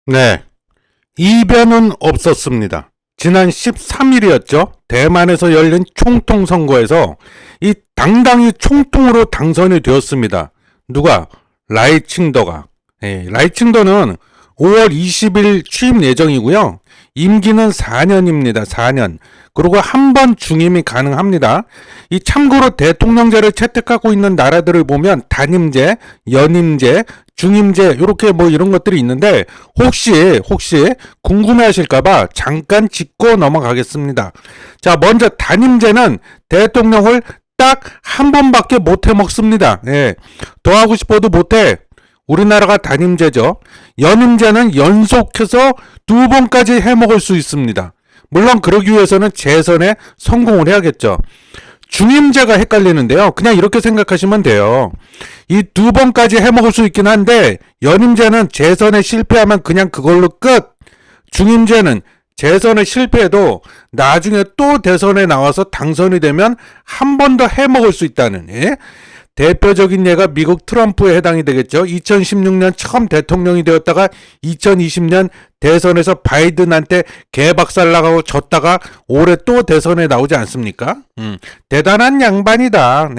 네, 이변은 없었습니다. 지난 13일이었죠. 대만에서 열린 총통 선거에서 이 당당히 총통으로 당선이 되었습니다. 누가? 라이칭더가. 라이칭더는 5월 20일 취임 예정이고요. 임기는 4년입니다. 4년. 그리고 한 번 중임이 가능합니다. 이 참고로 대통령제를 채택하고 있는 나라들을 보면 단임제, 연임제, 중임제 이렇게 뭐 이런 것들이 있는데 혹시 궁금해하실까봐 잠깐 짚고 넘어가겠습니다. 자, 먼저 단임제는 대통령을 딱 한 번밖에 못 해먹습니다. 더 하고 싶어도 못해. 우리나라가 단임제죠. 연임제는 연속해서 2번까지 해먹을 수 있습니다. 물론 그러기 위해서는 재선에 성공을 해야겠죠. 중임제가 헷갈리는데요. 그냥 이렇게 생각하시면 돼요. 이 2번까지 해먹을 수 있긴 한데 연임제는 재선에 실패하면 그냥 그걸로 끝. 중임제는 재선에 실패해도 나중에 또 대선에 나와서 당선이 되면 한 번 더 해먹을 수 있다는, 대표적인 예가 미국 트럼프에 해당이 되겠죠. 2016년 처음 대통령이 되었다가 2020년 대선에서 바이든한테 개박살 나가고 졌다가 올해 또 대선에 나오지 않습니까? 대단한 양반이다.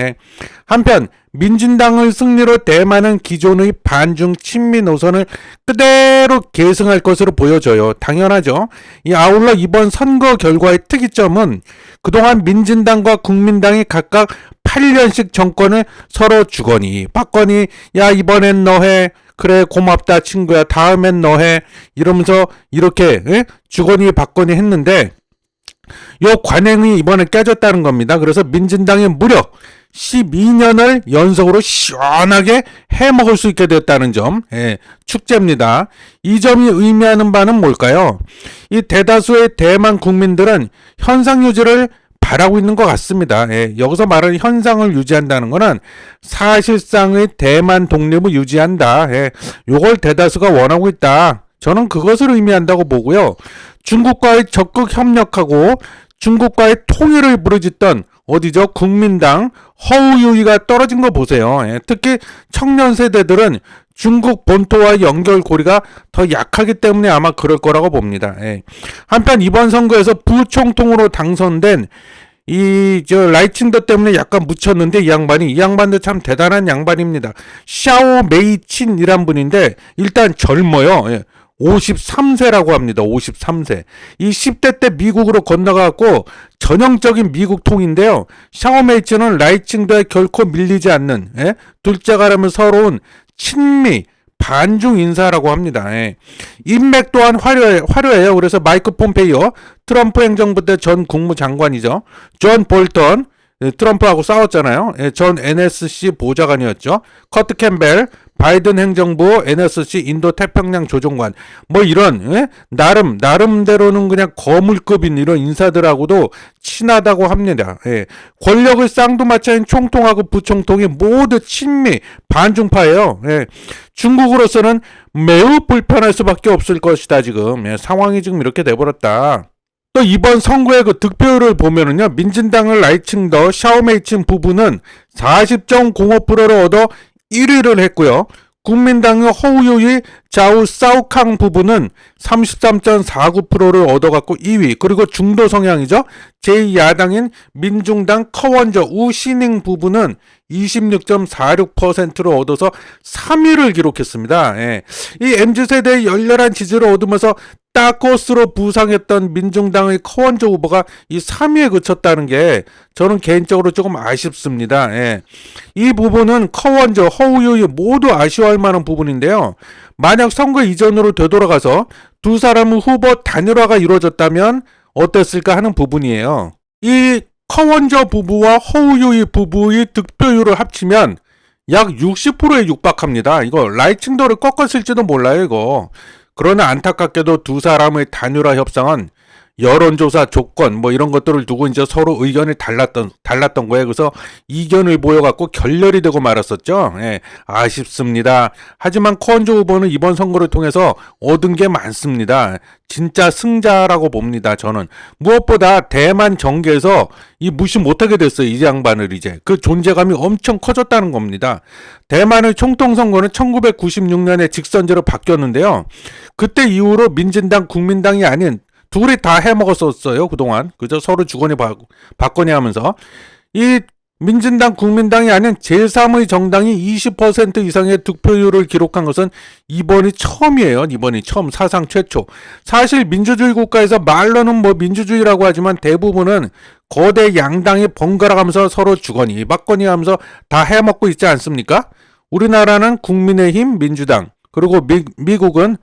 한편 민진당의 승리로 대만은 기존의 반중 친미 노선을 그대로 계승할 것으로 보여져요. 당연하죠. 아울러 이번 선거 결과의 특이점은 그동안 민진당과 국민당이 각각 8년씩 정권을 서로 주거니 받거니, 야 이번엔 너해, 그래 고맙다 친구야, 다음엔 너해, 이러면서 이렇게 주거니 받거니 했는데 요 관행이 이번에 깨졌다는 겁니다. 그래서 민진당이 무려 12년을 연속으로 시원하게 해먹을 수 있게 됐다는 점, 축제입니다. 이 점이 의미하는 바는 뭘까요? 이 대다수의 대만 국민들은 현상 유지를 바라고 있는 것 같습니다. 여기서 말하는 현상을 유지한다는 것은 사실상의 대만 독립을 유지한다. 요걸 대다수가 원하고 있다. 저는 그것을 의미한다고 보고요. 중국과의 적극 협력하고 중국과의 통일을 부르짖던 어디죠? 국민당 허우유이가 떨어진 거 보세요. 특히 청년 세대들은 중국 본토와 연결고리가 더 약하기 때문에 아마 그럴 거라고 봅니다. 한편 이번 선거에서 부총통으로 당선된 라이칭더 때문에 약간 묻혔는데 이 양반도 참 대단한 양반입니다. 샤오 메이친이란 분인데 일단 젊어요. 53세라고 합니다. 53세. 이 10대 때 미국으로 건너가고 전형적인 미국 통인데요. 샤오메이츠는 라이칭더에 결코 밀리지 않는, 둘째가라면 서러운 친미 반중 인사라고 합니다. 인맥 또한 화려해요. 그래서 마이크 폼페이오, 트럼프 행정부 때 전 국무장관이죠. 존 볼턴, 트럼프하고 싸웠잖아요. 전 NSC 보좌관이었죠. 커트 캠벨, 바이든 행정부 NSC 인도 태평양 조정관, 뭐 이런 나름대로는 그냥 거물급인 이런 인사들하고도 친하다고 합니다. 권력의 쌍두마차인 총통하고 부총통이 모두 친미 반중파예요. 중국으로서는 매우 불편할 수밖에 없을 것이다. 지금 상황이 지금 이렇게 돼버렸다. 또 이번 선거의 그 득표율을 보면은요, 민진당을 라이칭더 샤오메이친 부부는 40.05%를 얻어 1위를 했고요. 국민당의 허우유이 좌우 사우캉 부부는 33.49%를 얻어갖고 2위. 그리고 중도 성향이죠. 제2야당인 민중당 커원저 우시닝 부부는 26.46%를 얻어서 3위를 기록했습니다. 이 MZ세대의 열렬한 지지를 얻으면서 따코스로 부상했던 민중당의 커원저 후보가 이 3위에 그쳤다는 게 저는 개인적으로 조금 아쉽습니다. 이 부분은 커원저, 허우유이 모두 아쉬워할 만한 부분인데요. 만약 선거 이전으로 되돌아가서 두 사람의 후보 단일화가 이루어졌다면 어땠을까 하는 부분이에요. 이 커원저 부부와 허우유이 부부의 득표율을 합치면 약 60%에 육박합니다. 이거 라이칭더를 꺾었을지도 몰라요, 이거. 그러나 안타깝게도 두 사람의 단일화 협상은 여론조사 조건 뭐 이런 것들을 두고 이제 서로 의견이 달랐던 거예요. 그래서 이견을 보여갖고 결렬이 되고 말았었죠. 예, 아쉽습니다. 하지만 커언조 후보는 이번 선거를 통해서 얻은 게 많습니다. 진짜 승자라고 봅니다. 저는 무엇보다 대만 정계에서 이 무시 못하게 됐어요. 이 양반을 이제 그 존재감이 엄청 커졌다는 겁니다. 대만의 총통선거는 1996년에 직선제로 바뀌었는데요. 그때 이후로 민진당, 국민당이 아닌 둘이 다 해먹었었어요. 그동안 그저 서로 주거니 받거니 하면서 이 민진당, 국민당이 아닌 제3의 정당이 20% 이상의 득표율을 기록한 것은 이번이 처음이에요. 이번이 처음, 사상 최초. 사실 민주주의 국가에서 말로는 뭐 민주주의라고 하지만 대부분은 거대 양당이 번갈아가면서 서로 주거니 받거니 하면서 다 해먹고 있지 않습니까? 우리나라는 국민의힘, 민주당, 그리고 미국은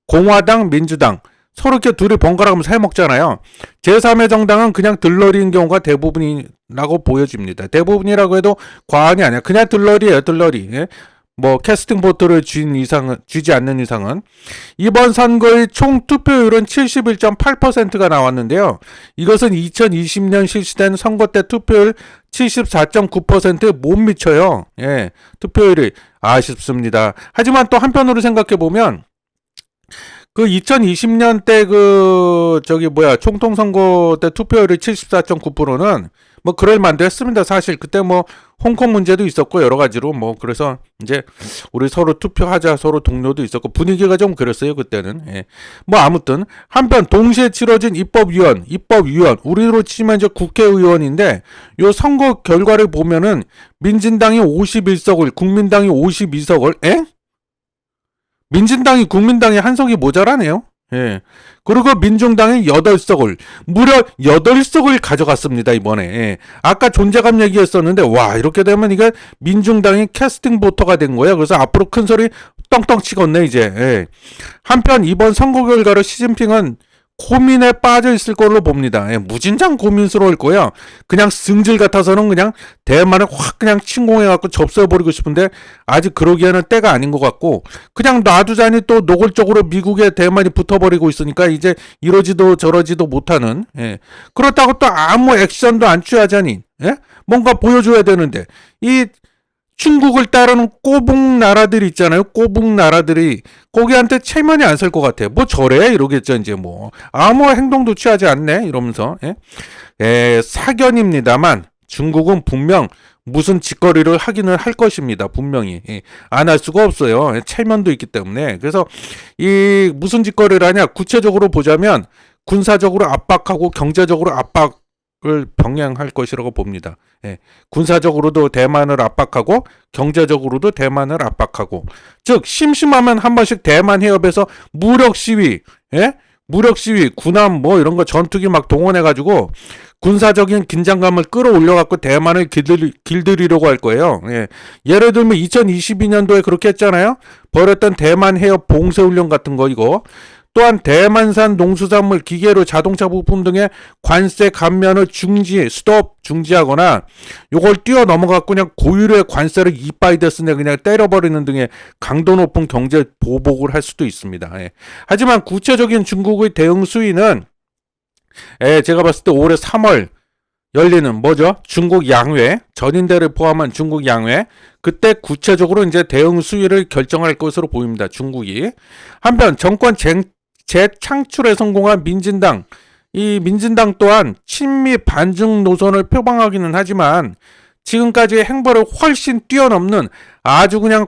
공화당, 민주당 서로 이렇게 둘이 번갈아가면서 해먹잖아요. 제3의 정당은 그냥 들러리인 경우가 대부분이라고 보여집니다. 대부분이라고 해도 과언이 아니야. 그냥 들러리예요, 들러리. 예? 뭐 캐스팅 보트를 쥐지 않는 이상은. 이번 선거의 총 투표율은 71.8%가 나왔는데요. 이것은 2020년 실시된 선거 때 투표율 74.9%에 못 미쳐요. 예, 투표율이 아쉽습니다. 하지만 또 한편으로 생각해 보면 그 2020년 때 총통 선거 때 투표율이 74.9%는 뭐 그럴 만도 했습니다. 사실 그때 뭐 홍콩 문제도 있었고 여러 가지로 뭐 그래서 이제 우리 서로 투표하자 서로 동료도 있었고 분위기가 좀 그랬어요 그때는. 예. 뭐 아무튼 한편 동시에 치러진 입법위원 우리로 치면 이제 국회의원인데 요 선거 결과를 보면은 민진당이 51석을 국민당이 52석을 민진당이 국민당이 한 석이 모자라네요. 예. 그리고 민중당이 8석을 무려 8석을 가져갔습니다. 이번에. 예. 아까 존재감 얘기했었는데 와 이렇게 되면 이게 민중당이 캐스팅 보터가 된 거예요. 그래서 앞으로 큰 소리 떵떵 치겠네 이제. 예. 한편 이번 선거 결과로 시진핑은 고민에 빠져 있을 걸로 봅니다. 예, 무진장 고민스러울 거야. 그냥 승질 같아서는 그냥 대만을 확 그냥 침공해갖고 접수해버리고 싶은데 아직 그러기에는 때가 아닌 것 같고 그냥 놔두자니 또 노골적으로 미국에 대만이 붙어버리고 있으니까 이제 이러지도 저러지도 못하는. 예. 그렇다고 또 아무 액션도 안 취하자니 뭔가 보여줘야 되는데 이 중국을 따르는 꼬북 나라들이 있잖아요. 꼬북 나라들이 거기한테 체면이 안 설 것 같아. 뭐 저래 이러겠죠 이제 뭐 아무 행동도 취하지 않네 이러면서 사견입니다만 중국은 분명 무슨 짓거리를 하기는 할 것입니다. 분명히 안 할 수가 없어요. 체면도 있기 때문에. 그래서 이 무슨 짓거리를 하냐 구체적으로 보자면 군사적으로 압박하고 경제적으로 압박을 병행할 것이라고 봅니다. 예, 군사적으로도 대만을 압박하고 경제적으로도 대만을 압박하고 즉 심심하면 한 번씩 대만 해협에서 무력 시위 군함 뭐 이런 거 전투기 막 동원해가지고 군사적인 긴장감을 끌어올려갖고 대만을 길들이려고 할 거예요. 예. 예를 들면 2022년도에 그렇게 했잖아요. 벌였던 대만 해협 봉쇄훈련 같은 거 이거 또한 대만산 농수산물, 기계로 자동차 부품 등의 관세 감면을 중지하거나 요걸 뛰어넘어갖고 그냥 고유의 관세를 이빠이 됐으네 그냥 때려버리는 등의 강도 높은 경제 보복을 할 수도 있습니다. 예. 하지만 구체적인 중국의 대응 수위는 제가 봤을 때 올해 3월 열리는 뭐죠? 중국 양회, 전인대를 포함한 중국 양회 그때 구체적으로 이제 대응 수위를 결정할 것으로 보입니다. 중국이. 한편 정권 재창출에 성공한 민진당, 이 민진당 또한 친미 반중 노선을 표방하기는 하지만 지금까지의 행보를 훨씬 뛰어넘는 아주 그냥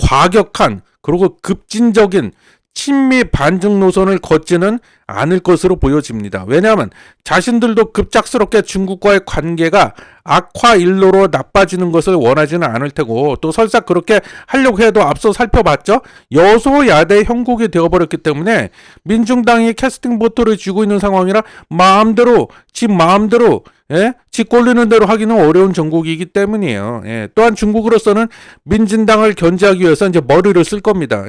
과격한 그리고 급진적인 친미 반중 노선을 걷지는 않을 것으로 보여집니다. 왜냐하면 자신들도 급작스럽게 중국과의 관계가 악화 일로로 나빠지는 것을 원하지는 않을 테고 또 설사 그렇게 하려고 해도 앞서 살펴봤죠. 여소야대 형국이 되어버렸기 때문에 민중당이 캐스팅 보트를 쥐고 있는 상황이라 지 마음대로 지 꼴리는 대로 하기는 어려운 정국이기 때문이에요. 또한 중국으로서는 민진당을 견제하기 위해서 이제 머리를 쓸 겁니다.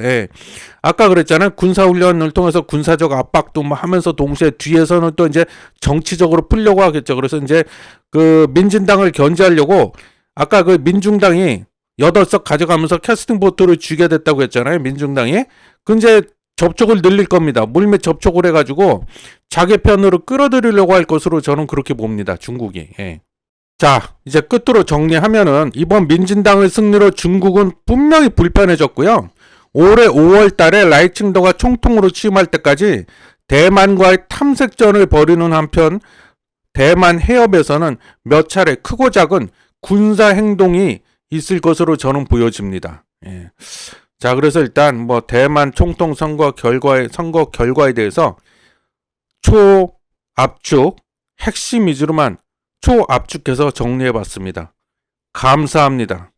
아까 그랬잖아요. 군사훈련을 통해서 군사적 압박도 뭐 하면서 동시에 뒤에서는 또 이제 정치적으로 풀려고 하겠죠. 그래서 이제 그 민진당을 견제하려고 아까 그 민중당이 8석 가져가면서 캐스팅 보트를 쥐게 됐다고 했잖아요. 민중당이. 그 이제 접촉을 늘릴 겁니다. 물밑 접촉을 해가지고 자기 편으로 끌어들이려고 할 것으로 저는 그렇게 봅니다. 중국이. 예. 자, 이제 끝으로 정리하면은 이번 민진당의 승리로 중국은 분명히 불편해졌고요. 올해 5월 달에 라이칭더가 총통으로 취임할 때까지 대만과의 탐색전을 벌이는 한편 대만 해협에서는 몇 차례 크고 작은 군사 행동이 있을 것으로 저는 보여집니다. 예. 자, 그래서 일단 뭐 대만 총통 선거 결과에 대해서 초압축 핵심 위주로만 초압축해서 정리해 봤습니다. 감사합니다.